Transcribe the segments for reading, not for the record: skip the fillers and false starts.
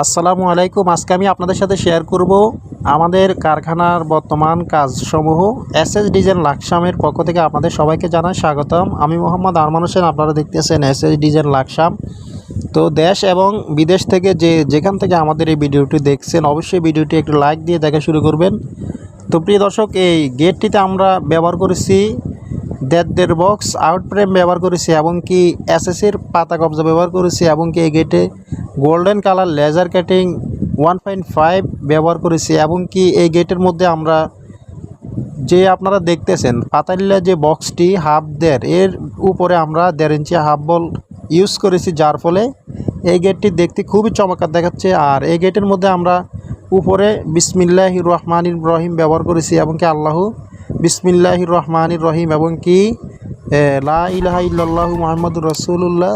আসসালামু আলাইকুম। আজকে আমি আপনাদের সাথে শেয়ার করব আমাদের কারখানার বর্তমান কাজসমূহ। এসএস ডিজাইন লাকসামের পক্ষ থেকে আপনাদের সবাইকে জানাই স্বাগতম। আমি মোহাম্মদ আরমান হোসেন। আপনারা দেখতেছেন এসএস ডিজাইন লাকসাম। তো দেশ এবং বিদেশ থেকে যেখান থেকে আমাদের এই ভিডিওটি দেখছেন, অবশ্যই ভিডিওটি একটু লাইক দিয়ে দেখা শুরু করবেন। তো প্রিয় দর্শক, এই গেটটিতে আমরা ব্যবহার করেছি দেড় বক্স আউট ফ্রেম ব্যবহার করেছি এবং কি এসএসের পাতা কবজা ব্যবহার করেছি এবং কি এই গেটে গোল্ডেন কালার লেজার কাটিং 1.5 ব্যবহার করেছি এবং কি এই গেটের মধ্যে আমরা যে আপনারা দেখতেছেন পাতালিলা যে বক্সটি হাফ দেড় এর উপরে আমরা 1.5 ইঞ্চি হাফ বল ইউজ করেছি, যার ফলে এই গেটটি দেখতে খুবই চমৎকার দেখাচ্ছে। আর এই গেটের মধ্যে আমরা উপরে বিসমিল্লাহির রহমানির রহিম ব্যবহার করেছি এবং কি আল্লাহু বিসমিল্লাহির রহমানির রহিম এবং কি লা ইলাহা ইল্লাল্লাহু মুহাম্মাদুর রাসূলুল্লাহ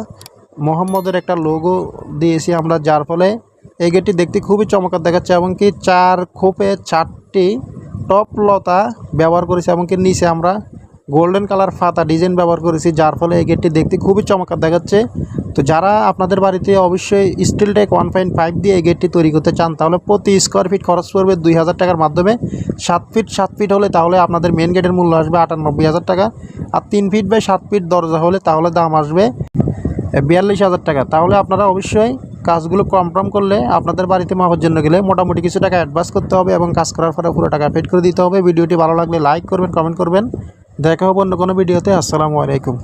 মোহাম্মদের একটা লোগো দিয়েছি আমরা, যার ফলে এই গেটটি দেখতে খুবই চমৎকার দেখাচ্ছে এবং কি 4 খোপে 4টি টপ লতা ব্যবহার করেছি এবং কি নিচে আমরা গোল্ডেন কালার ফাতা ডিজাইন ব্যবহার করেছি, যার ফলে এই গেটটি দেখতে খুবই চমৎকার দেখাচ্ছে। তো যারা আপনাদের বাড়িতে অবশ্যই স্টিল টেক 1.5 দিয়ে এই গেটটি তৈরি করতে চান, তাহলে প্রতি স্কোয়ার ফিট খরচ পড়বে 2000 টাকার মাধ্যমে। 7 ফিট হলে তাহলে আপনাদের মেন গেটের মূল্য আসবে 98,000 টাকা। আর 3 ফিট বাই 7 ফিট দরজা হলে তাহলে দাম আসবে 42,000 টাকা। তাহলে আপনারা অবশ্যই কাজগুলো কনফার্ম করলে আপনাদের বাড়িতে মাপার জন্য গেলে মোটামুটি কিছু টাকা অ্যাডভান্স করতে হবে এবং কাজ করার পরে পুরো টাকা পেড করে দিতে হবে। ভিডিওটি ভালো লাগলে লাইক করবেন, কমেন্ট করবেন। দেখা হবে অন্য কোনো ভিডিওতে। আসসালামু আলাইকুম।